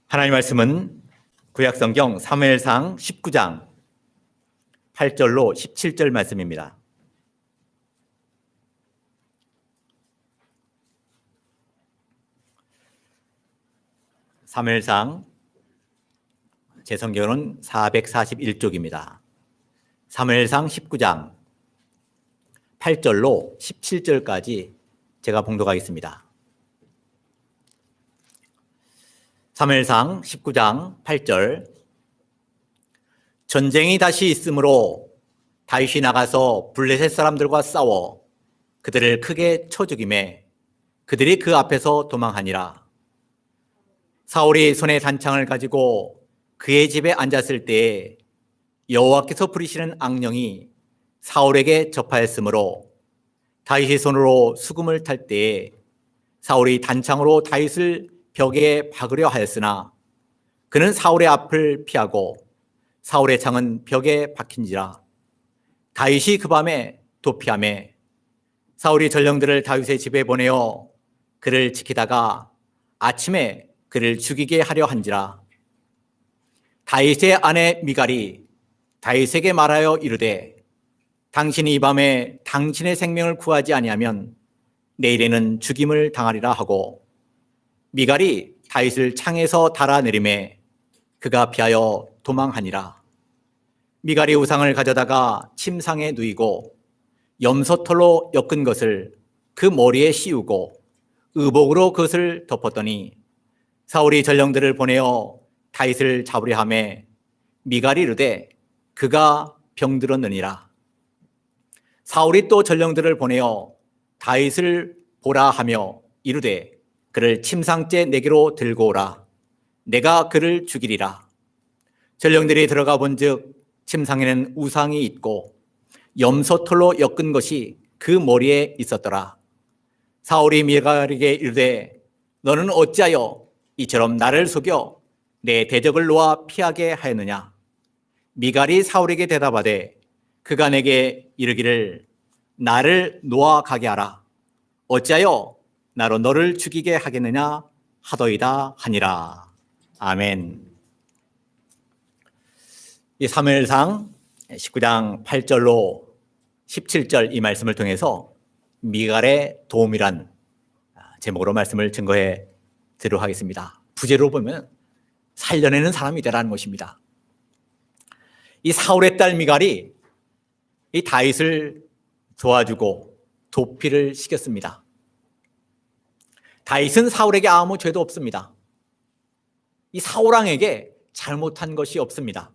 하나님 말씀은 구약성경 사무엘상 19장 8절로 17절 말씀입니다. 사무엘상 제 성경은 441쪽입니다. 사무엘상 19장 8절로 17절까지 제가 봉독하겠습니다. 사무엘상 19장 8절. 전쟁이 다시 있으므로 다윗이 나가서 블레셋 사람들과 싸워 그들을 크게 쳐 죽이매 그들이 그 앞에서 도망하니라. 사울이 손에 단창을 가지고 그의 집에 앉았을 때에 여호와께서 부리시는 악령이 사울에게 접하였으므로 다윗이 손으로 수금을 탈 때에 사울이 단창으로 다윗을 벽에 박으려 하였으나 그는 사울의 앞을 피하고 사울의 창은 벽에 박힌지라. 다윗이 그 밤에 도피하매 사울이 전령들을 다윗의 집에 보내어 그를 지키다가 아침에 그를 죽이게 하려 한지라. 다윗의 아내 미갈이 다윗에게 말하여 이르되 당신이 이 밤에 당신의 생명을 구하지 아니하면 내일에는 죽임을 당하리라 하고 미갈이 다윗을 창에서 달아내리매 그가 피하여 도망하니라. 미갈이 우상을 가져다가 침상에 누이고 염소털로 엮은 것을 그 머리에 씌우고 의복으로 그것을 덮었더니 사울이 전령들을 보내어 다윗을 잡으려 하매 미갈이 이르되 그가 병들었느니라. 사울이 또 전령들을 보내어 다윗을 보라 하며 이르되 그를 침상째 내게로 들고 오라. 내가 그를 죽이리라. 전령들이 들어가 본즉 침상에는 우상이 있고 염소털로 엮은 것이 그 머리에 있었더라. 사울이 미갈에게 이르되 너는 어찌하여 이처럼 나를 속여 내 대적을 놓아 피하게 하였느냐. 미갈이 사울에게 대답하되 그가 내게 이르기를 나를 놓아 가게 하라. 어찌하여 나로 너를 죽이게 하겠느냐 하더이다 하니라. 아멘. 이 사무엘상 19장 8절로 17절 이 말씀을 통해서 미갈의 도움이란 제목으로 말씀을 증거해 드리도록 하겠습니다. 부제로 보면 살려내는 사람이 되라는 것입니다. 이 사울의 딸 미갈이 이 다윗을 도와주고 도피를 시켰습니다. 다윗은 사울에게 아무 죄도 없습니다. 이 사울왕에게 잘못한 것이 없습니다.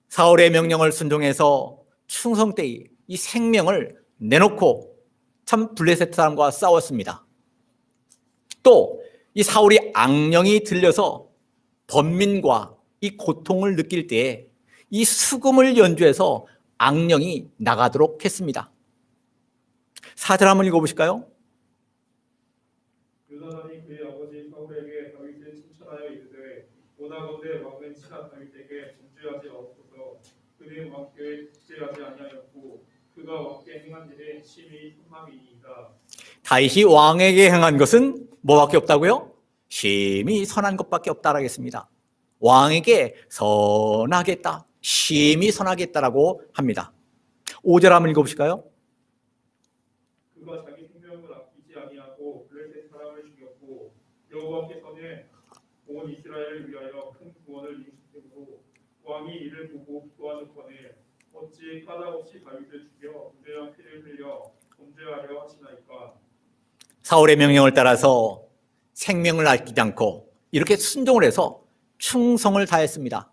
사울의 명령을 순종해서 충성되이 이 생명을 내놓고 참 블레셋 사람과 싸웠습니다. 또 이 사울이 악령이 들려서 번민과 이 고통을 느낄 때에 이 수금을 연주해서 악령이 나가도록 했습니다. 4절 한번 읽어보실까요? 요나단이 그의 아버지 사울에게 다윗을 칭찬하여 이르되 원하건대 왕은 친한 다윗에게 범죄하지 않았소서. 그는 왕께 죄하지 아니하였고 그가 왕께 행한 일에 심히 선함이니이다. 다윗이 왕에게 행한 것은 뭐밖에 없다고요? 심히 선한 것밖에 없다라고 했습니다. 왕에게 선하겠다, 심히 선하겠다라고 합니다. 5절 한번 읽어보실까요? 그가 자기 생명을 아끼지 아니하고 블레셋 사람을 죽였고 여호와께서는 온 이스라엘을 위하여 큰 구원을 이루시므로 왕이 이를 보고 기뻐하는거늘 어찌 까닭없이 다윗을 죽여 무죄한 피를 흘려 범죄하려 하시나이까. 사울의 명령을 따라서 생명을 아끼지 않고 이렇게 순종을 해서 충성을 다했습니다.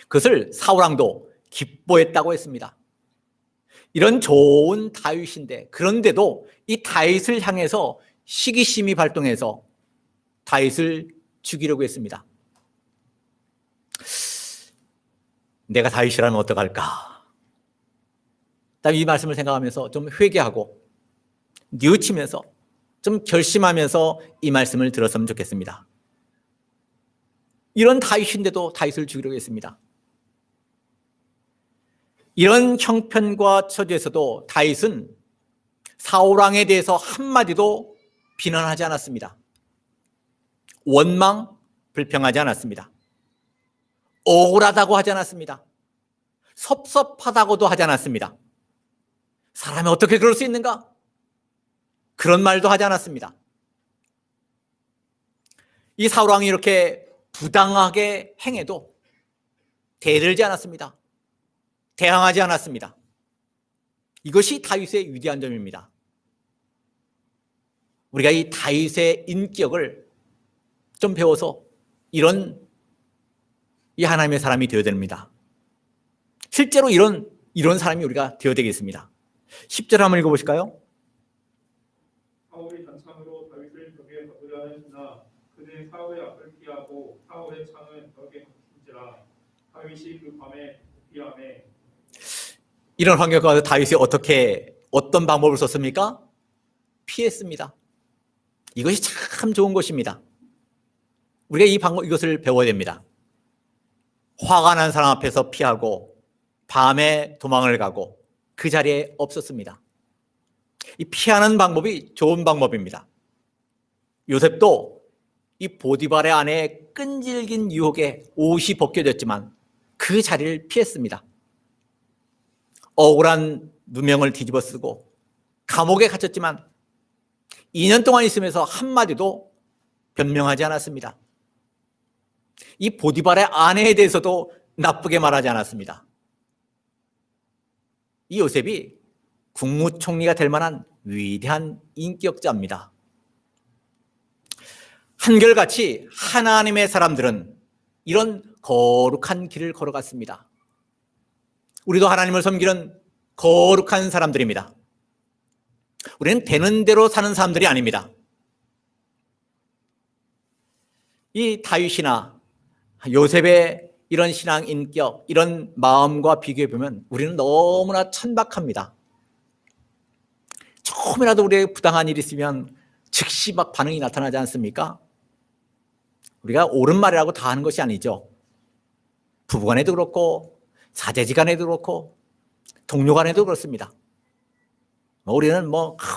그것을 사울왕도 기뻐했다고 했습니다. 이런 좋은 다윗인데 그런데도 이 다윗을 향해서 시기심이 발동해서 다윗을 죽이려고 했습니다. 내가 다윗이라면 어떡할까? 이 말씀을 생각하면서 좀 회개하고 뉘우치면서 좀 결심하면서 이 말씀을 들었으면 좋겠습니다. 이런 다윗인데도 다윗을 죽이려고 했습니다. 이런 형편과 처지에서도 다윗은 사울왕에 대해서 한마디도 비난하지 않았습니다. 원망, 불평하지 않았습니다. 억울하다고 하지 않았습니다. 섭섭하다고도 하지 않았습니다. 사람이 어떻게 그럴 수 있는가? 그런 말도 하지 않았습니다. 이 사울왕이 이렇게 부당하게 행해도 대들지 않았습니다. 대항하지 않았습니다. 이것이 다윗의 위대한 점입니다. 우리가 이 다윗의 인격을 좀 배워서 이런 이 하나님의 사람이 되어야 됩니다. 실제로 이런 사람이 우리가 되어야 되겠습니다. 10절 한번 읽어보실까요? 사울이 단창으로 다윗을 벽에 박으려 하였으나 그는 사울의 앞을 피하고 사울의 창은 벽에 박힌지라 다윗이 그 밤에 피함에. 이런 환경 가운데 다윗이 어떤 방법을 썼습니까? 피했습니다. 이것이 참 좋은 것입니다. 우리가 이것을 배워야 됩니다. 화가 난 사람 앞에서 피하고 밤에 도망을 가고 그 자리에 없었습니다. 이 피하는 방법이 좋은 방법입니다. 요셉도 이 보디발의 아내의 끈질긴 유혹에 옷이 벗겨졌지만 그 자리를 피했습니다. 억울한 누명을 뒤집어 쓰고 감옥에 갇혔지만 2년 동안 있으면서 한마디도 변명하지 않았습니다. 이 보디발의 아내에 대해서도 나쁘게 말하지 않았습니다. 이 요셉이 국무총리가 될 만한 위대한 인격자입니다. 한결같이 하나님의 사람들은 이런 거룩한 길을 걸어갔습니다. 우리도 하나님을 섬기는 거룩한 사람들입니다. 우리는 되는 대로 사는 사람들이 아닙니다. 이 다윗이나 요셉의 이런 신앙 인격, 이런 마음과 비교해 보면 우리는 너무나 천박합니다. 조금이라도 우리에게 부당한 일이 있으면 즉시 막 반응이 나타나지 않습니까? 우리가 옳은 말이라고 다 하는 것이 아니죠. 부부간에도 그렇고 사제지간에도 그렇고 동료간에도 그렇습니다. 우리는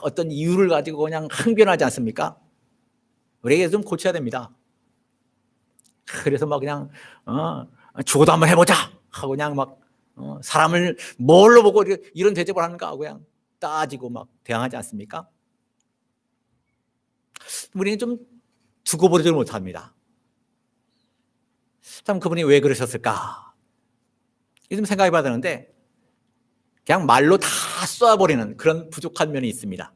어떤 이유를 가지고 그냥 항변하지 않습니까? 우리에게 좀 고쳐야 됩니다. 그래서 그냥 죽어도 한번 해보자 하고 그냥 사람을 뭘로 보고 이런 대접을 하는가 하고 그냥 따지고 대항하지 않습니까? 우리는 좀 두고 보지를 못합니다. 참 그분이 왜 그러셨을까? 좀 생각해 봐야 되는데 그냥 말로 다 쏘아버리는 그런 부족한 면이 있습니다.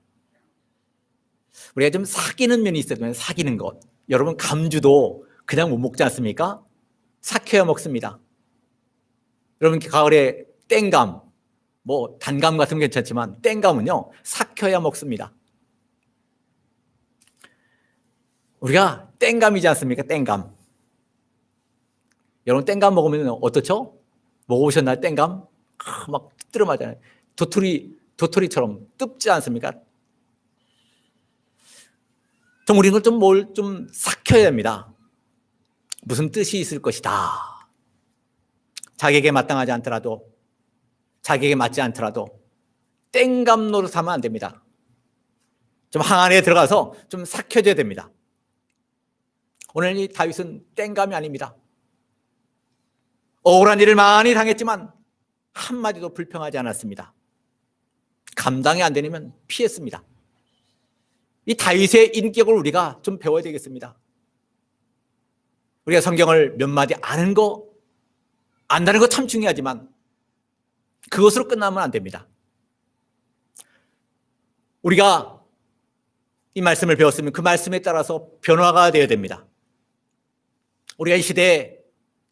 우리가 좀 사귀는 면이 있어요. 사귀는 것. 여러분 감주도 그냥 못 먹지 않습니까? 삭혀야 먹습니다. 여러분 가을에 땡감, 단감 같은 건 괜찮지만 땡감은요 삭혀야 먹습니다. 우리가 땡감이지 않습니까? 땡감. 여러분 땡감 먹으면 어떻죠? 먹어보셨나요? 땡감? 막 뜯들어맞아요. 도토리처럼 뜯지 않습니까? 좀 우리는 좀 삭혀야 됩니다. 무슨 뜻이 있을 것이다. 자기에게 마땅하지 않더라도, 자기에게 맞지 않더라도 땡감 노릇하면 안 됩니다. 좀 항안에 들어가서 좀 삭혀져야 됩니다. 오늘 이 다윗은 땡감이 아닙니다. 억울한 일을 많이 당했지만 한마디도 불평하지 않았습니다. 감당이 안 되면 피했습니다. 이 다윗의 인격을 우리가 좀 배워야 되겠습니다. 우리가 성경을 몇 마디 안다는 거 참 중요하지만 그것으로 끝나면 안 됩니다. 우리가 이 말씀을 배웠으면 그 말씀에 따라서 변화가 되어야 됩니다. 우리가 이 시대에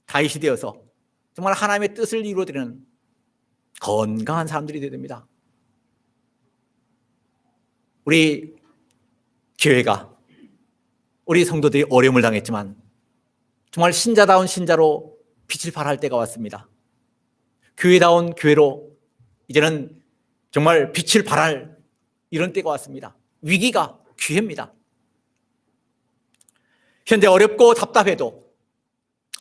다윗이 되어서 정말 하나님의 뜻을 이루어드리는 건강한 사람들이 되어야 됩니다. 우리 교회가, 우리 성도들이 어려움을 당했지만 정말 신자다운 신자로 빛을 발할 때가 왔습니다. 교회다운 교회로 이제는 정말 빛을 발할 이런 때가 왔습니다. 위기가 기회입니다. 현재 어렵고 답답해도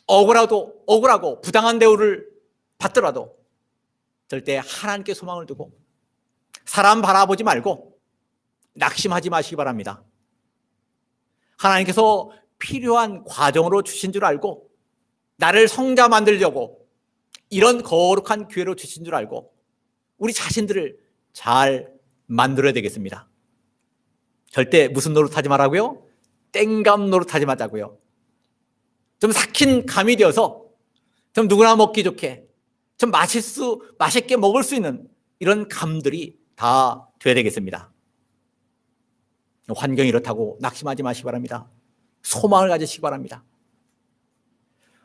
억울하고 부당한 대우를 받더라도 절대 하나님께 소망을 두고 사람 바라보지 말고 낙심하지 마시기 바랍니다. 하나님께서 필요한 과정으로 주신 줄 알고 나를 성자 만들려고 이런 거룩한 기회로 주신 줄 알고 우리 자신들을 잘 만들어야 되겠습니다. 절대 무슨 노릇하지 말라고요? 땡감 노릇하지 말자고요. 좀 삭힌 감이 되어서 좀 누구나 먹기 좋게 좀 맛있게 먹을 수 있는 이런 감들이 다 돼야 되겠습니다. 환경이 이렇다고 낙심하지 마시기 바랍니다. 소망을 가지시기 바랍니다.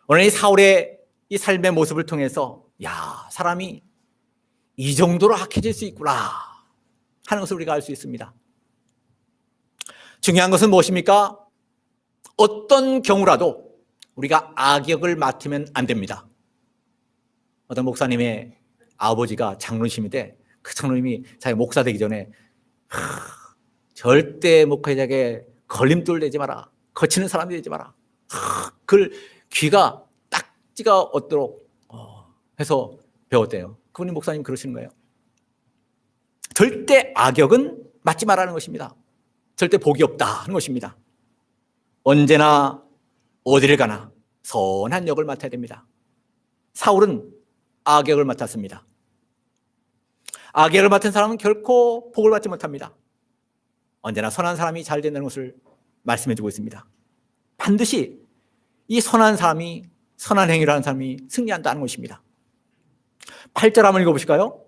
오늘 이 사울의 이 삶의 모습을 통해서 사람이 이 정도로 악해질 수 있구나 하는 것을 우리가 알 수 있습니다. 중요한 것은 무엇입니까? 어떤 경우라도 우리가 악역을 맡으면 안 됩니다. 어떤 목사님의 아버지가 장로님인데 그 장로님이 자기 목사 되기 전에 절대 목회자에게 걸림돌 내지 마라. 거치는 사람이 되지 마라. 그걸 귀가 딱지가 얻도록 해서 배웠대요. 그분이 목사님 그러시는 거예요. 절대 악역은 맡지 말라는 것입니다. 절대 복이 없다 하는 것입니다. 언제나 어디를 가나 선한 역을 맡아야 됩니다. 사울은 악역을 맡았습니다. 악역을 맡은 사람은 결코 복을 받지 못합니다. 언제나 선한 사람이 잘 된다는 것을 말씀해 주고 있습니다. 반드시 이 선한 사람이 선한 행위를 하는 사람이 승리한다는 것입니다. 8절 한번 읽어보실까요?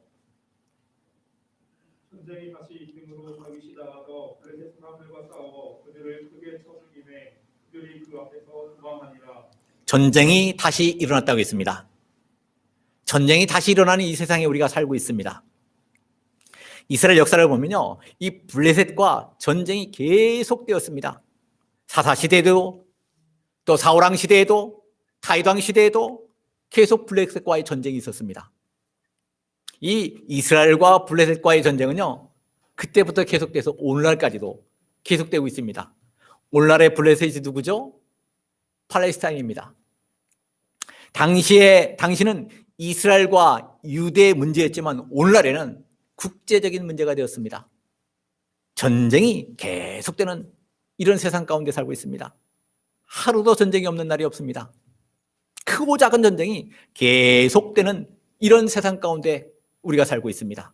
전쟁이 다시 이름으로 다윗이 나가서 블레셋 사람들과 싸워 그들을 크게 쳐 죽이매 그들이 그 앞에서 도망하니라. 전쟁이 다시 일어났다고 했습니다. 전쟁이 다시 일어나는 이 세상에 우리가 살고 있습니다. 이스라엘 역사를 보면요, 이 블레셋과 전쟁이 계속되었습니다. 사사 시대에도 또 사울왕 시대에도 다윗왕 시대에도 계속 블레셋과의 전쟁이 있었습니다. 이 이스라엘과 블레셋과의 전쟁은요, 그때부터 계속돼서 오늘날까지도 계속되고 있습니다. 오늘날의 블레셋이 누구죠? 팔레스타인입니다. 당시는 이스라엘과 유대의 문제였지만 오늘날에는 국제적인 문제가 되었습니다. 전쟁이 계속되는 이런 세상 가운데 살고 있습니다. 하루도 전쟁이 없는 날이 없습니다. 크고 작은 전쟁이 계속되는 이런 세상 가운데 우리가 살고 있습니다.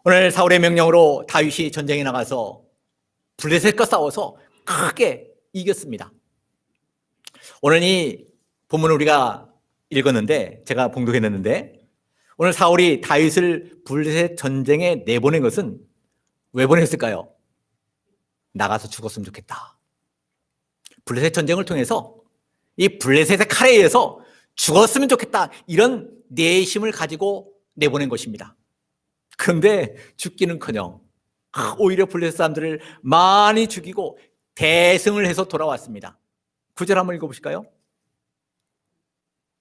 오늘 사울의 명령으로 다윗이 전쟁에 나가서 블레셋과 싸워서 크게 이겼습니다. 오늘 이 본문을 우리가 읽었는데, 제가 봉독했는데, 오늘 사울이 다윗을 블레셋 전쟁에 내보낸 것은 왜 보냈을까요? 나가서 죽었으면 좋겠다. 블레셋 전쟁을 통해서 이 블레셋의 칼에 의해서 죽었으면 좋겠다, 이런 내심을 가지고 내보낸 것입니다. 그런데 죽기는커녕 오히려 블레셋 사람들을 많이 죽이고 대승을 해서 돌아왔습니다. 9절 한번 읽어보실까요?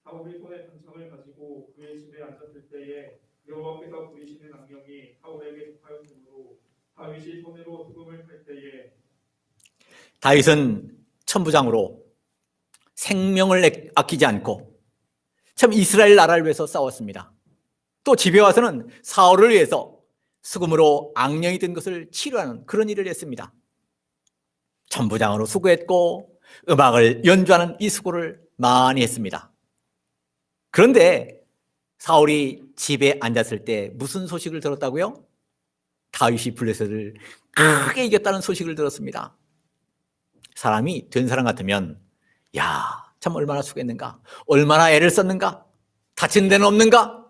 사울이 손에 단창을 가지고 그의 집에 앉았을 때에 여호와께서 부리시는 악령이 사울에게 독하였으므로 다윗이 손으로 수금을 탈 때에 다윗은 천부장으로 생명을 아끼지 않고 참 이스라엘 나라를 위해서 싸웠습니다. 또 집에 와서는 사울을 위해서 수금으로 악령이 든 것을 치료하는 그런 일을 했습니다. 천부장으로 수고했고 음악을 연주하는 이 수고를 많이 했습니다. 그런데 사울이 집에 앉았을 때 무슨 소식을 들었다고요? 다윗이 블레셋을 크게 이겼다는 소식을 들었습니다. 사람이 된 사람 같으면 참 얼마나 수고했는가, 얼마나 애를 썼는가, 다친 데는 없는가,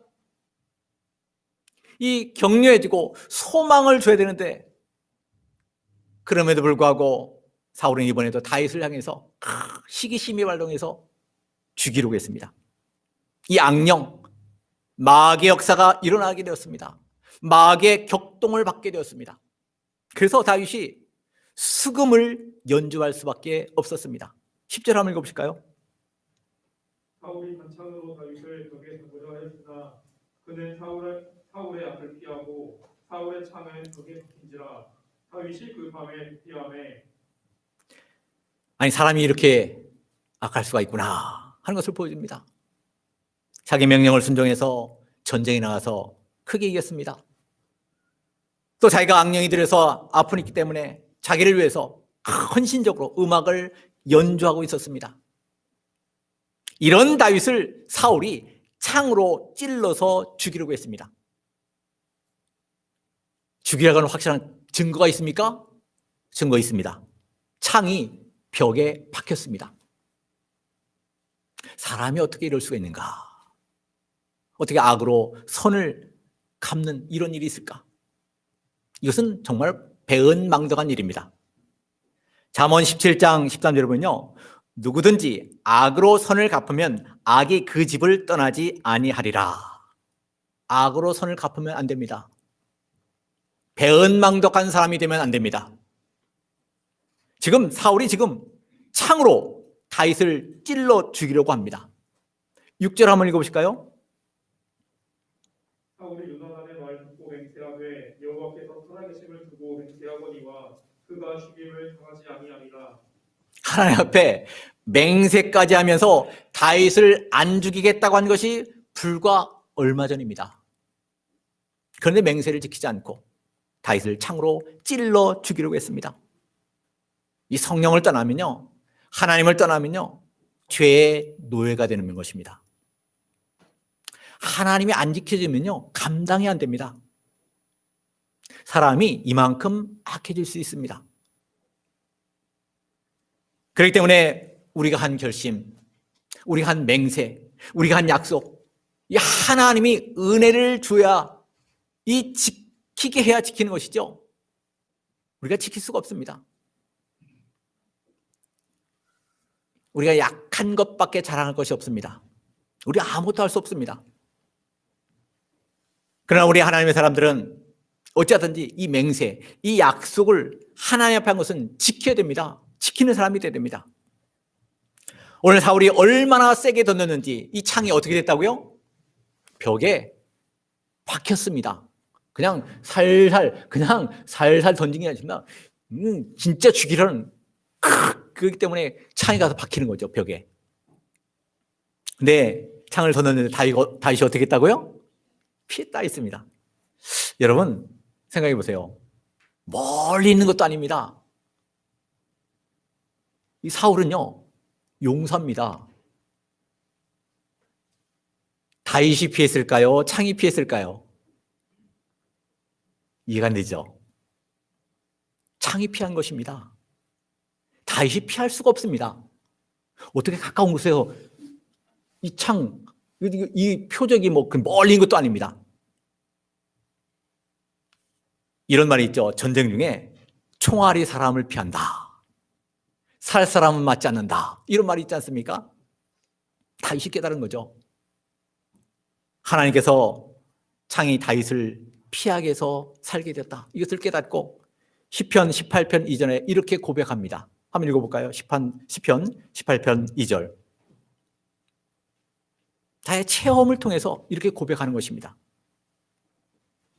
이 격려해주고 소망을 줘야 되는데, 그럼에도 불구하고 사울은 이번에도 다윗을 향해서 시기심이 발동해서 죽이려고 했습니다. 이 악령, 마귀의 역사가 일어나게 되었습니다. 마귀의 격동을 받게 되었습니다. 그래서 다윗이 수금을 연주할 수밖에 없었습니다. 10절 한번 읽어보실까요? 사울이 단창으로 다윗을 벽에 잡으려 하였으나 그는 사울의 앞을 피하고 사울의 창을 벽에 박힌지라 다윗이 그 밤에 피함에. 아니, 사람이 이렇게 악할 수가 있구나 하는 것을 보여줍니다. 자기 명령을 순종해서 전쟁에 나가서 크게 이겼습니다. 또 자기가 악령이 들여서 아픔이 있기 때문에 자기를 위해서 헌신적으로 음악을 연주하고 있었습니다. 이런 다윗을 사울이 창으로 찔러서 죽이려고 했습니다. 죽이라고 하는 확실한 증거가 있습니까? 증거 있습니다. 창이 벽에 박혔습니다. 사람이 어떻게 이럴 수가 있는가? 어떻게 악으로 선을 갚는 이런 일이 있을까? 이것은 정말 배은망덕한 일입니다. 잠언 17장 13절에 보면요, 누구든지 악으로 선을 갚으면 악이 그 집을 떠나지 아니하리라. 악으로 선을 갚으면 안 됩니다. 배은망덕한 사람이 되면 안 됩니다. 지금 사울이 창으로 다윗을 찔러 죽이려고 합니다. 6절 한번 읽어보실까요? 사울이 요나단의 말 듣고 맹세하되 여호와께서 살아계심을 두고 맹세하거니와 그가 죽임을 당하지 아니하리라. 하나님 앞에 맹세까지 하면서 다윗을 안 죽이겠다고 한 것이 불과 얼마 전입니다. 그런데 맹세를 지키지 않고 다윗을 창으로 찔러 죽이려고 했습니다. 이 성령을 떠나면요, 하나님을 떠나면요, 죄의 노예가 되는 것입니다. 하나님이 안 지켜지면요, 감당이 안 됩니다. 사람이 이만큼 악해질 수 있습니다. 그렇기 때문에 우리가 한 결심, 우리가 한 맹세, 우리가 한 약속, 이 하나님이 은혜를 줘야 이 지키게 해야 지키는 것이죠. 우리가 지킬 수가 없습니다. 우리가 약한 것밖에 자랑할 것이 없습니다. 우리 아무것도 할 수 없습니다. 그러나 우리 하나님의 사람들은 어찌하든지 이 맹세, 이 약속을 하나님 앞에 한 것은 지켜야 됩니다. 지키는 사람이 돼야 됩니다. 오늘 사울이 얼마나 세게 던졌는지 이 창이 어떻게 됐다고요? 벽에 박혔습니다. 그냥 살살 던진 게 아니라 진짜 죽이려는 그렇기 때문에 창이 가서 박히는 거죠, 벽에. 근데 창을 던졌는데 다윗이 어떻게 했다고요? 피했다 했습니다. 여러분 생각해 보세요. 멀리 있는 것도 아닙니다. 이 사울은요, 용사입니다. 다윗이 피했을까요? 창이 피했을까요? 이해가 안 되죠? 창이 피한 것입니다. 다윗이 피할 수가 없습니다. 어떻게 가까운 곳에서 이 창, 이 표적이 멀리 있는 것도 아닙니다. 이런 말이 있죠. 전쟁 중에 총알이 사람을 피한다. 살 사람은 맞지 않는다. 이런 말이 있지 않습니까? 다윗이 깨달은 거죠. 하나님께서 창이 다윗을 피하게 해서 살게 됐다. 이것을 깨닫고 시편 18편 2절에 이렇게 고백합니다. 한번 읽어볼까요? 시편 18편 2절. 자의 체험을 통해서 이렇게 고백하는 것입니다.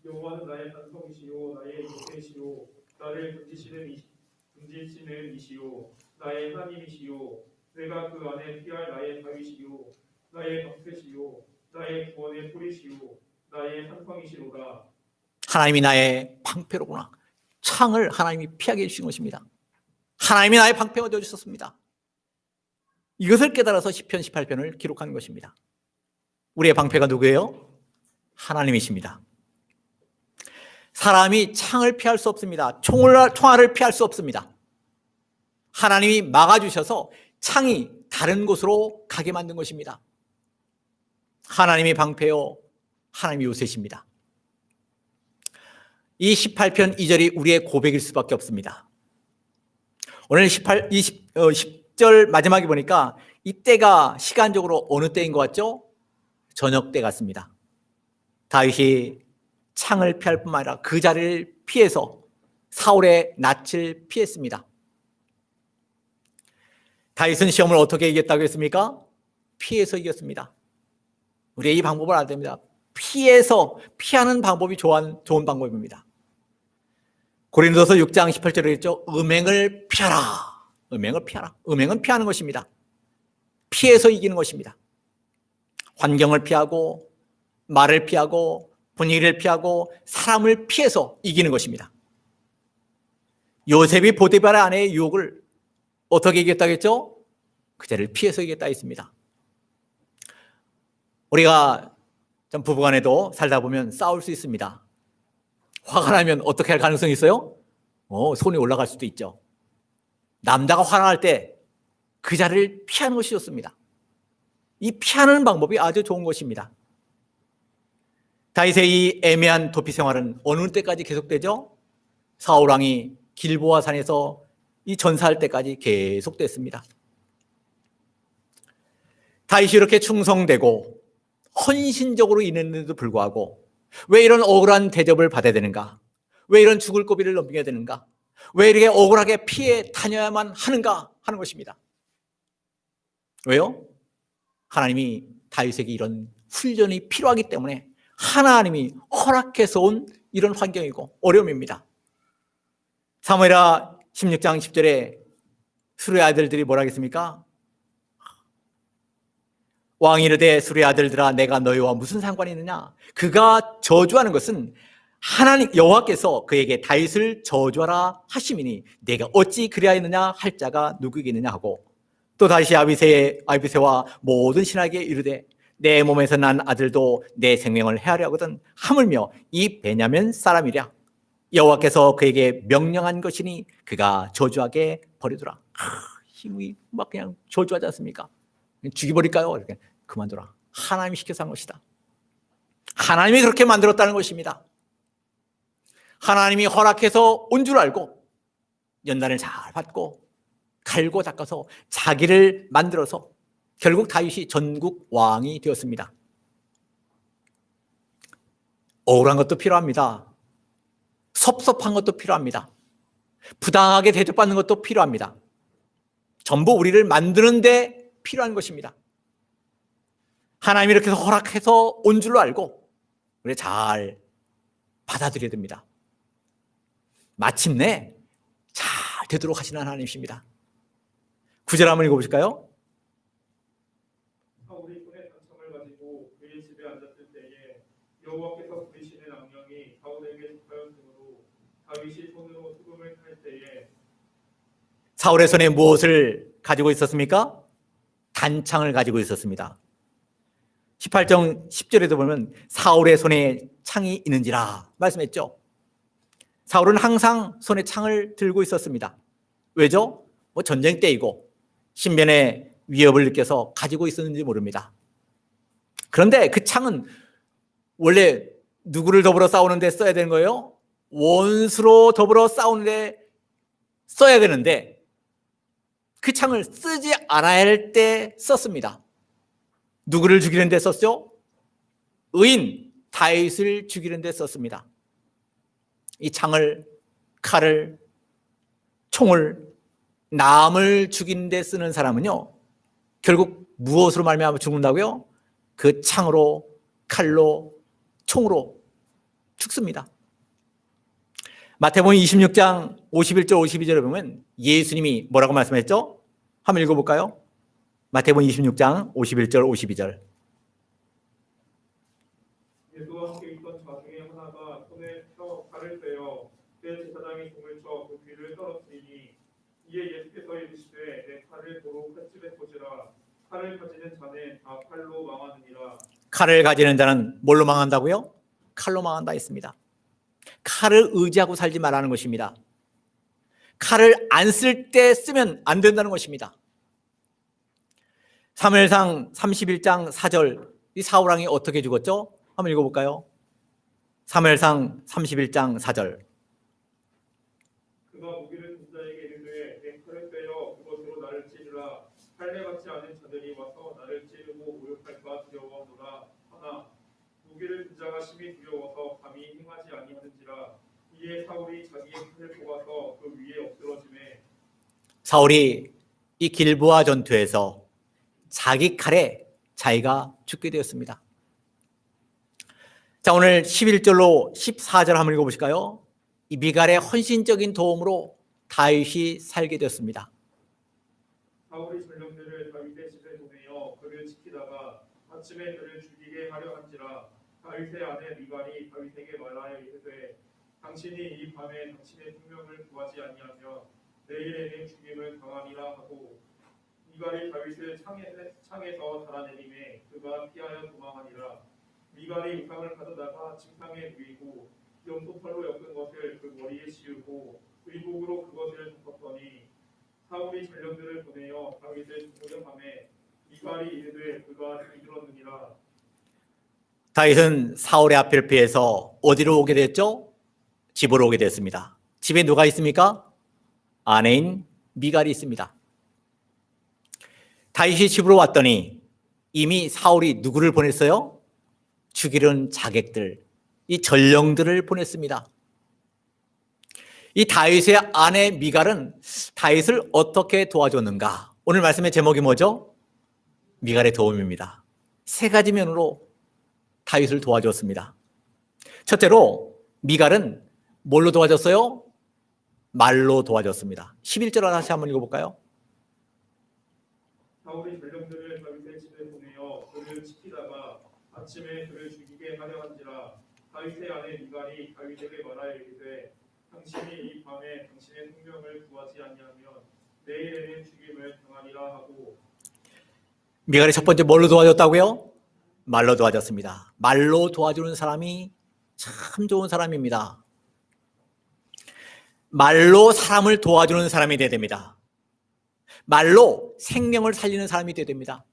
여호와는 나의 반성이시요 나의 요새시요 나를 등지시는 이시요 나의 하나님이시요 내가 그 안에 피할 나의 다윗이요 나의 방패시요 나의 구원의 소리시요 나의 산성이시로다. 하나님이 나의 방패로구나. 창을 하나님이 피하게 해주신 것입니다. 하나님이 나의 방패가 되어주셨습니다. 이것을 깨달아서 시편 18편을 기록하는 것입니다. 우리의 방패가 누구예요? 하나님이십니다. 사람이 창을 피할 수 없습니다. 총알을 피할 수 없습니다. 하나님이 막아주셔서 창이 다른 곳으로 가게 만든 것입니다. 하나님이 방패요, 하나님이 요새십니다. 이 18편 2절이 우리의 고백일 수밖에 없습니다. 오늘 10절 마지막에 보니까 이때가 시간적으로 어느 때인 것 같죠? 저녁 때 같습니다. 다윗이 창을 피할 뿐만 아니라 그 자리를 피해서 사울의 낯을 피했습니다. 다윗은 시험을 어떻게 이겼다고 했습니까? 피해서 이겼습니다. 우리의 이 방법을 알아야 됩니다. 피하는 방법이 좋은 방법입니다. 고린도서 6장 18절에 했죠. 음행을 피하라. 음행을 피하라. 음행은 피하는 것입니다. 피해서 이기는 것입니다. 환경을 피하고 말을 피하고 분위기를 피하고 사람을 피해서 이기는 것입니다. 요셉이 보디발의 아내의 유혹을 어떻게 이겼다겠죠? 그 자리를 피해서 이겼다 했습니다. 우리가 좀 부부간에도 살다 보면 싸울 수 있습니다. 화가 나면 어떻게 할 가능성이 있어요? 손이 올라갈 수도 있죠. 남자가 화가 날 때 그 자리를 피하는 것이 좋습니다. 이 피하는 방법이 아주 좋은 것입니다. 다윗의 이 애매한 도피 생활은 어느 때까지 계속되죠? 사울 왕이 길보아 산에서 이 전사할 때까지 계속됐습니다. 다윗이 이렇게 충성되고 헌신적으로 일했는데도 불구하고 왜 이런 억울한 대접을 받아야 되는가? 왜 이런 죽을 고비를 넘겨야 되는가? 왜 이렇게 억울하게 피해 다녀야만 하는가 하는 것입니다. 왜요? 하나님이 다윗에게 이런 훈련이 필요하기 때문에 하나님이 허락해서 온 이런 환경이고 어려움입니다. 사무엘하 16장 10절에 수르의 아들들이 뭐라 하겠습니까? 왕이 이르되 수르의 아들들아 내가 너희와 무슨 상관이 있느냐? 그가 저주하는 것은 하나님 여호와께서 그에게 다윗을 저주하라 하심이니 내가 어찌 그리하였느냐 할 자가 누구이겠느냐 하고 또 다시 아비새와 모든 신하에게 이르되 내 몸에서 난 아들도 내 생명을 해하려 하거든 하물며 이 베냐민 사람이랴 여호와께서 그에게 명령한 것이니 그가 저주하게 버리더라. 힘이 막 그냥 저주하지 않습니까? 죽여버릴까요? 이렇게 그만둬라. 하나님이 시켜서 한 것이다. 하나님이 그렇게 만들었다는 것입니다. 하나님이 허락해서 온 줄 알고 연단을 잘 받고 갈고 닦아서 자기를 만들어서 결국 다윗이 전국 왕이 되었습니다. 억울한 것도 필요합니다. 섭섭한 것도 필요합니다. 부당하게 대접받는 것도 필요합니다. 전부 우리를 만드는 데 필요한 것입니다. 하나님이 이렇게 허락해서 온 줄로 알고 우리 잘 받아들여야 됩니다. 마침내 잘 되도록 하시는 하나님이십니다. 9절 한번 읽어보실까요? 사울이 손에 단창을 가지고 그의 집에 앉았을 때에 여호와께서 부리시는 악령이 사울에게 접하였으므로 다윗이 손으로 수금을 탈 때에 사울의 손에 무엇을 가지고 있었습니까? 단창을 가지고 있었습니다. 18장 10절에도 보면 사울의 손에 창이 있는지라 말씀했죠. 사울은 항상 손에 창을 들고 있었습니다. 왜죠? 전쟁 때이고 신변의 위협을 느껴서 가지고 있었는지 모릅니다. 그런데 그 창은 원래 누구를 더불어 싸우는데 써야 되는 거예요? 원수로 더불어 싸우는데 써야 되는데 그 창을 쓰지 않아야 할 때 썼습니다. 누구를 죽이는 데 썼죠? 의인 다윗을 죽이는 데 썼습니다. 이 창을, 칼을, 총을 남을 죽이는 데 쓰는 사람은요 결국 무엇으로 말미암아 죽는다고요? 그 창으로, 칼로, 총으로 죽습니다. 마태복음 26장 51절 52절에 보면 예수님이 뭐라고 말씀했죠? 한번 읽어볼까요? 마태복음 26장 51절 52절. 예수와 함께 있던 자 중에 하나가 손에 칼을 떼어 대제사장의 종을 쳐 그 귀를 떨어뜨리니 이에 예수께서 이르시되 내 칼을 도로 칼집에 꽂으라 칼을 가지는 자는 다 칼로 망하느니라. 칼을 가지는 자는 뭘로 망한다고요? 칼로 망한다 했습니다. 칼을 의지하고 살지 말라는 것입니다. 칼을 안 쓸 때 쓰면 안 된다는 것입니다. 사무엘상 31장 4절 이 사울왕이 어떻게 죽었죠? 한번 읽어볼까요? 사무엘상 31장 4절. 그가 무기를 든 자에게 이르되 내 칼을 빼어 그것으로 나를 찌르라. 할례 받지 않은 자들이 와서 나를 찌르고 모욕할까 두려워하노라 하나 무기를 든 자가 심히 두려워서 감히 행하지 아니하는지라. 이에 사울이 자기의 칼을 뽑아서 그 위에 엎드러지매 사울이 이 길보아 전투에서 자기 칼에 자기가 죽게 되었습니다. 자, 오늘 11절로 14절 한번 읽어보실까요? 이 미갈의 헌신적인 도움으로 다윗이 살게 되었습니다. 사울이 전령들을 다윗의 집에 보내어 그를 지키다가 아침에 그를 죽이게 하려 한지라. 다윗의 아내 미갈이 다윗에게 말하여 이르되 당신이 이 밤에 당신의 생명을 구하지 아니하면 내일에는 죽임을 당하리라 하고 미갈이 다윗을 창에서 달아내림에 그가 피하여 도망하니라. 미갈이 우상을 가져다가 침상에 누이고 염소털로 엮은 것을 그 머리에 씌우고 의복으로 그것을 덮었더니 사울이 전령들을 보내어 다윗을 죽으려 하매 미갈이 이르되 그가 잠들었느니라. 다윗은 사울의 앞을 피해서 어디로 오게 됐죠? 집으로 오게 됐습니다. 집에 누가 있습니까? 아내인 미갈이 있습니다. 다윗이 집으로 왔더니 이미 사울이 누구를 보냈어요? 죽이려는 자객들, 이 전령들을 보냈습니다. 이 다윗의 아내 미갈은 다윗을 어떻게 도와줬는가? 오늘 말씀의 제목이 뭐죠? 미갈의 도움입니다. 세 가지 면으로 다윗을 도와줬습니다. 첫째로 미갈은 뭘로 도와줬어요? 말로 도와줬습니다. 11절 다시 한번 읽어볼까요? 사울이 전령들을 다윗의 집에 보내어 그를 지키다가 아침에 그를 죽이게 하려 한지라. 다윗의 아내 미갈이 다윗에게 말하여 이르되 당신이 이 밤에 당신의 생명을 구하지 아니하면 내일에는 죽임을 당하리라 하고. 미갈이 첫 번째 뭘로 도와줬다고요? 말로 도와줬습니다. 말로 도와주는 사람이 참 좋은 사람입니다. 말로 사람을 도와주는 사람이 되어야 됩니다. 말로 생명을 살리는 사람이 되어야 됩니다.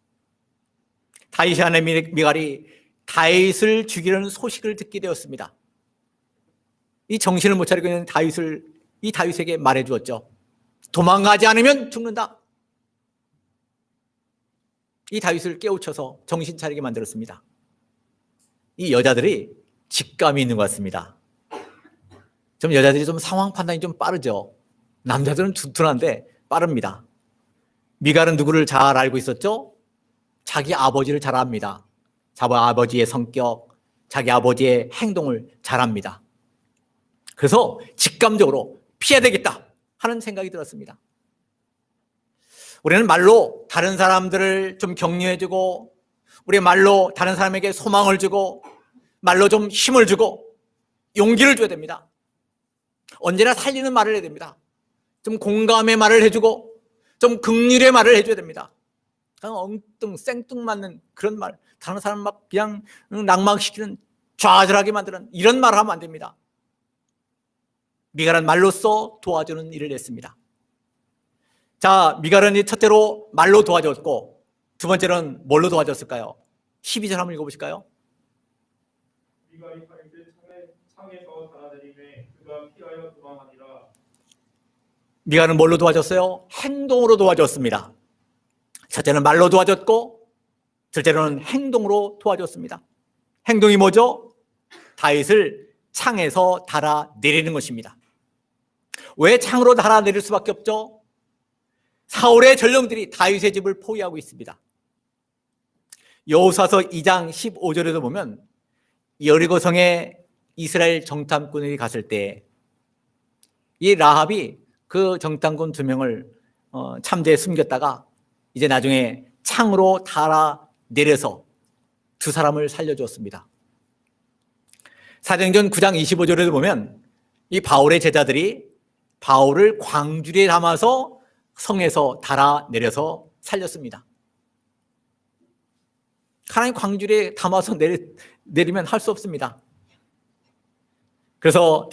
다윗의 아내 미갈이 다윗을 죽이려는 소식을 듣게 되었습니다. 이 정신을 못 차리고 있는 이 다윗에게 말해 주었죠. 도망가지 않으면 죽는다. 이 다윗을 깨우쳐서 정신 차리게 만들었습니다. 이 여자들이 직감이 있는 것 같습니다. 좀 여자들이 좀 상황 판단이 좀 빠르죠. 남자들은 둔한데 빠릅니다. 미갈은 누구를 잘 알고 있었죠? 자기 아버지를 잘 압니다. 자기 아버지의 성격, 자기 아버지의 행동을 잘 압니다. 그래서 직감적으로 피해야 되겠다 하는 생각이 들었습니다. 우리는 말로 다른 사람들을 좀 격려해주고, 우리 말로 다른 사람에게 소망을 주고, 말로 좀 힘을 주고 용기를 줘야 됩니다. 언제나 살리는 말을 해야 됩니다. 좀 공감의 말을 해주고 좀 긍휼의 말을 해줘야 됩니다. 그냥 엉뚱 생뚱맞는 그런 말, 다른 사람 막 그냥 낙망시키는, 좌절하게 만드는 이런 말을 하면 안 됩니다. 미갈은 말로써 도와주는 일을 했습니다. 자, 미갈은 첫째로 말로 도와줬고, 두 번째는 뭘로 도와줬을까요? 12절 한번 읽어보실까요? 미갈이 다윗을 창에서 달아내림에 그가 피하여 도망하니라. 미갈은 뭘로 도와줬어요? 행동으로 도와줬습니다. 첫째는 말로 도와줬고, 둘째로는 행동으로 도와줬습니다. 행동이 뭐죠? 다윗을 창에서 달아내리는 것입니다. 왜 창으로 달아내릴 수밖에 없죠? 사울의 전령들이 다윗의 집을 포위하고 있습니다. 여호수아서 2장 15절에도 보면 여리고성에 이스라엘 정탐꾼이 갔을 때 이 라합이 그 정탐꾼 2명을 참대에 숨겼다가 이제 나중에 창으로 달아내려서 2사람을 살려주었습니다. 사도행전 9장 25절에도 보면 이 바울의 제자들이 바울을 광주리에 담아서 성에서 달아내려서 살렸습니다. 하나님 광주리에 담아서 내리면 할 수 없습니다. 그래서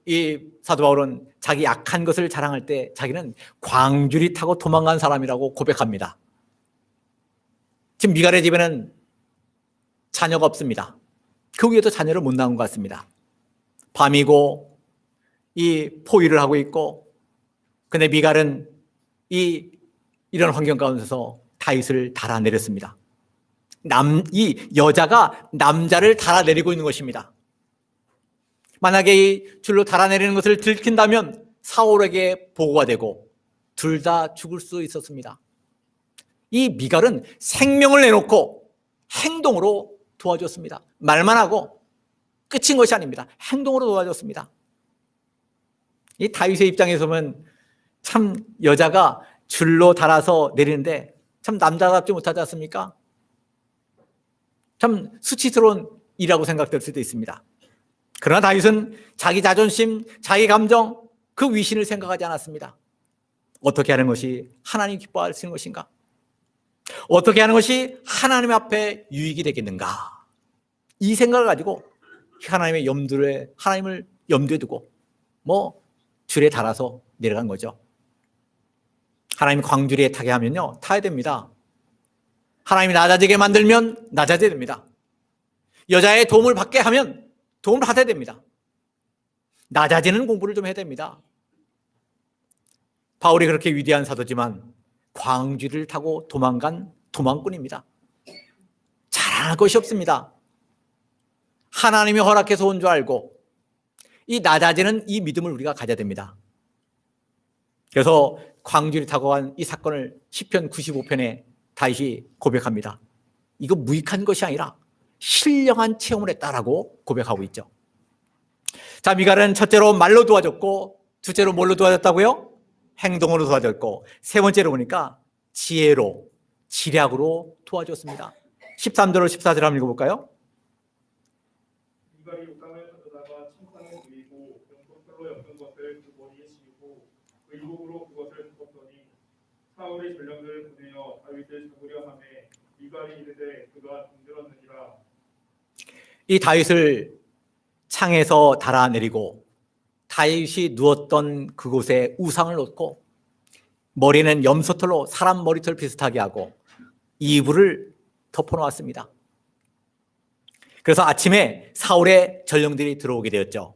이 사도 바울은 자기 약한 것을 자랑할 때 자기는 광주리 타고 도망간 사람이라고 고백합니다. 지금 미갈의 집에는 자녀가 없습니다. 그 위에도 자녀를 못 낳은 것 같습니다. 밤이고 이 포위를 하고 있고, 근데 미갈은 이런 환경 가운데서 다윗을 달아내렸습니다. 이 여자가 남자를 달아내리고 있는 것입니다. 만약에 이 줄로 달아내리는 것을 들킨다면 사울에게 보고가 되고 둘 다 죽을 수 있었습니다. 이 미갈은 생명을 내놓고 행동으로 도와줬습니다. 말만 하고 끝인 것이 아닙니다. 행동으로 도와줬습니다. 이 다윗의 입장에서 보면 참 여자가 줄로 달아서 내리는데 참 남자답지 못하지 않습니까? 참 수치스러운 일이라고 생각될 수도 있습니다. 그러나 다윗은 자기 자존심, 자기 감정, 그 위신을 생각하지 않았습니다. 어떻게 하는 것이 하나님 기뻐하시는 것인가? 어떻게 하는 것이 하나님 앞에 유익이 되겠는가? 이 생각을 가지고 하나님을 염두에 두고 줄에 달아서 내려간 거죠. 하나님 광주리에 타게 하면요, 타야 됩니다. 하나님이 낮아지게 만들면 낮아져야 됩니다. 여자의 도움을 받게 하면 도움을 받아야 됩니다. 낮아지는 공부를 좀 해야 됩니다. 바울이 그렇게 위대한 사도지만 광주리를 타고 도망간 도망꾼입니다. 자랑할 것이 없습니다. 하나님이 허락해서 온 줄 알고 이 낮아지는 이 믿음을 우리가 가져야 됩니다. 그래서 광주리 타고 간 이 사건을 시편 95편에 다윗이 고백합니다. 이거 무익한 것이 아니라 신령한 체험을 했다라고 고백하고 있죠. 자, 미갈은 첫째로 말로 도와줬고, 둘째로 뭘로 도와줬다고요? 행동으로 도와줬고, 세 번째로 보니까 지혜로, 지략으로 도와줬습니다. 13절로 14절 한번 읽어볼까요? 미갈이 욕강을 가져다가 침상에 누이고 연꽃털로 엮은 것을 그 머리에 씌우고 의복으로 그것을 덮었더니 사울의 전령들을 보내어 다윗을 잡으려 하매 미갈이 이르되 그가 잠들었느니라. 이 다윗을 창에서 달아내리고 다윗이 누웠던 그곳에 우상을 놓고 머리는 염소털로 사람 머리털 비슷하게 하고 이불을 덮어놓았습니다. 그래서 아침에 사울의 전령들이 들어오게 되었죠.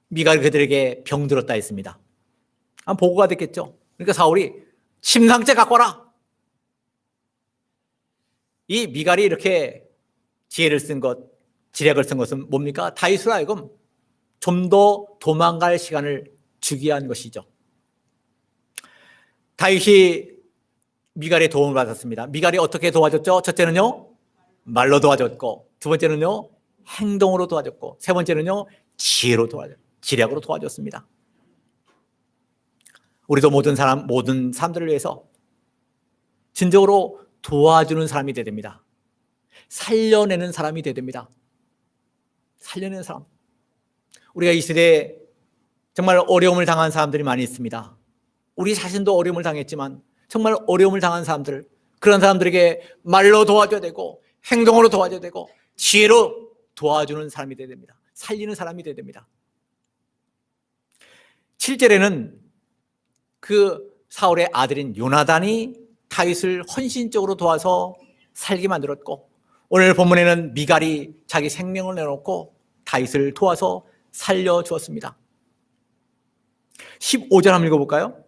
미갈이 그들에게 병들었다 했습니다. 보고가 됐겠죠. 그러니까 사울이 침상째 갖고 와라. 이 미갈이 이렇게 지혜를 쓴 것, 지략을 쓴 것은 뭡니까? 다윗으로 하여금 좀 더 도망갈 시간을 주기 위한 것이죠. 다윗이 미갈의 도움을 받았습니다. 미갈이 어떻게 도와줬죠? 첫째는요, 말로 도와줬고, 두 번째는요, 행동으로 도와줬고, 세 번째는요, 지략으로 도와줬습니다. 우리도 모든 사람들을 위해서 진정으로 도와주는 사람이 되어야 됩니다. 살려내는 사람이 되어야 됩니다. 살려내는 사람. 우리가 이 시대에 정말 어려움을 당한 사람들이 많이 있습니다. 우리 자신도 어려움을 당했지만 정말 어려움을 당한 사람들, 그런 사람들에게 말로 도와줘야 되고 행동으로 도와줘야 되고 지혜로 도와주는 사람이 되어야 됩니다. 살리는 사람이 되어야 됩니다. 7절에는 그 사울의 아들인 요나단이 다윗을 헌신적으로 도와서 살게 만들었고, 오늘 본문에는 미갈이 자기 생명을 내놓고 다윗을 도와서 살려주었습니다. 15절 한번 읽어볼까요?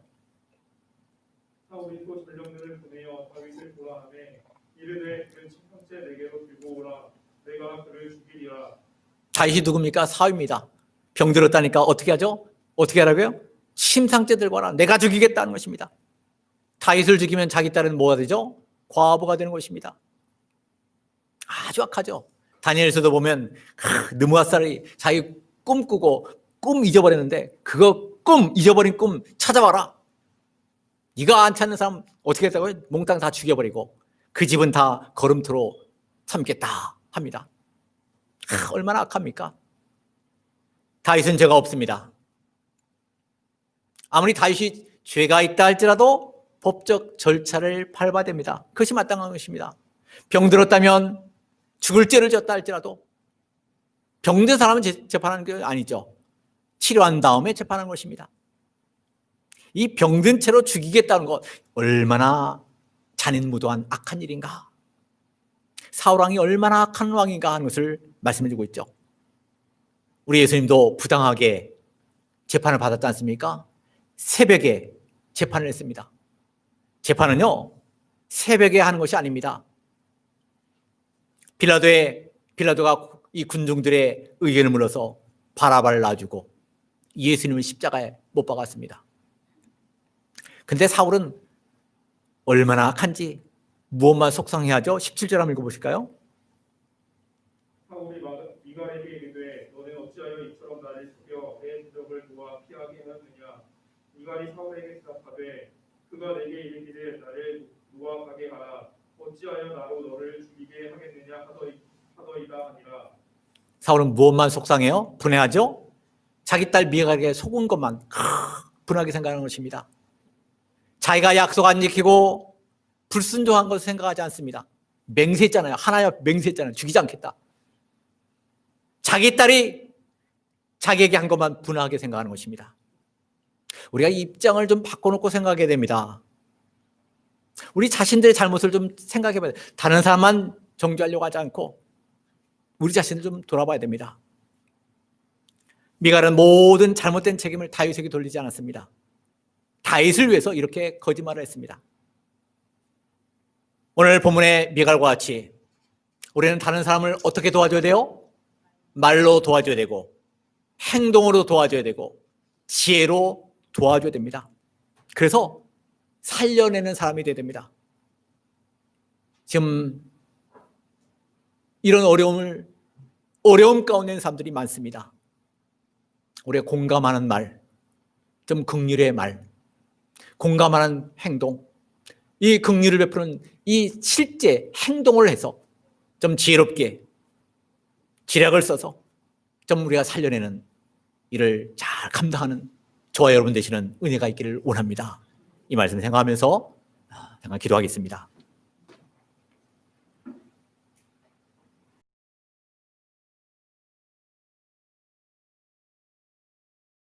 사울이 또 전령들을 보내어 다윗을 보라 하매 이르되 그는 침상째 내게로 들고 오라. 내가 그를 죽이리라. 다윗이 누굽니까? 사울입니다. 병들었다니까 어떻게 하죠? 어떻게 하라고요? 침상째 들고 와라. 내가 죽이겠다는 것입니다. 다윗을 죽이면 자기 딸은 뭐가 되죠? 과부가 되는 것입니다. 아주 악하죠. 다니엘서도 보면 느무갓살이 자기 꿈 꾸고 꿈 잊어버렸는데 그거 잊어버린 꿈 찾아와라. 네가 안 찾는 사람 어떻게 했다고요? 몽땅 다 죽여버리고 그 집은 다 거름토로 삼겠다 합니다. 얼마나 악합니까? 다윗은 죄가 없습니다. 아무리 다윗이 죄가 있다 할지라도 법적 절차를 밟아야 됩니다. 그것이 마땅한 것입니다. 병들었다면 죽을 죄를 졌다 할지라도 병든 사람은 재판하는 게 아니죠. 치료한 다음에 재판하는 것입니다. 이 병든 채로 죽이겠다는 것 얼마나 잔인무도한 악한 일인가. 사울왕이 얼마나 악한 왕인가 하는 것을 말씀해주고 있죠. 우리 예수님도 부당하게 재판을 받았지 않습니까? 새벽에 재판을 했습니다. 재판은요, 새벽에 하는 것이 아닙니다. 빌라도가 이 군중들의 의견을 물어서 바라바를 놔주고 예수님을 십자가에 못 박았습니다. 근데 사울은 얼마나 악한지 무엇만 속상해하죠? 17절 한번 읽어보실까요? 사울이 미갈에게 이르되 너는 어찌하여 이처럼 나를 속여 내 대적을 도와 피하게 하였느냐. 미갈이 사울에게 대답하되 그가 내게 이르기를 나를 놓아 가게 하라. 어찌하여 나로 너를 죽이게 하겠느냐 하더이다 하니라. 사울은 무엇만 속상해요? 분해하죠? 자기 딸 미갈에게 속은 것만 분하게 생각하는 것입니다. 자기가 약속 안 지키고 불순종한 것을 생각하지 않습니다. 맹세했잖아요. 하나님 앞에 맹세했잖아요. 죽이지 않겠다. 자기 딸이 자기에게 한 것만 분하게 생각하는 것입니다. 우리가 입장을 좀 바꿔놓고 생각하게 됩니다. 우리 자신들의 잘못을 좀 생각해봐야 돼요. 다른 사람만 정죄하려고 하지 않고 우리 자신을 좀 돌아봐야 됩니다. 미갈은 모든 잘못된 책임을 다윗에게 돌리지 않았습니다. 다윗을 위해서 이렇게 거짓말을 했습니다. 오늘 본문의 미갈과 같이 우리는 다른 사람을 어떻게 도와줘야 돼요? 말로 도와줘야 되고 행동으로 도와줘야 되고 지혜로 도와줘야 됩니다. 그래서 살려내는 사람이 돼야 됩니다. 지금 이런 어려움 가운데 있는 사람들이 많습니다. 우리가 공감하는 말, 좀 긍휼의 말, 공감하는 행동, 이 긍휼을 베푸는 이 실제 행동을 해서 좀 지혜롭게 지략을 써서 좀 우리가 살려내는 일을 잘 감당하는 저와 여러분 되시는 은혜가 있기를 원합니다. 이 말씀 생각하면서 기도하겠습니다.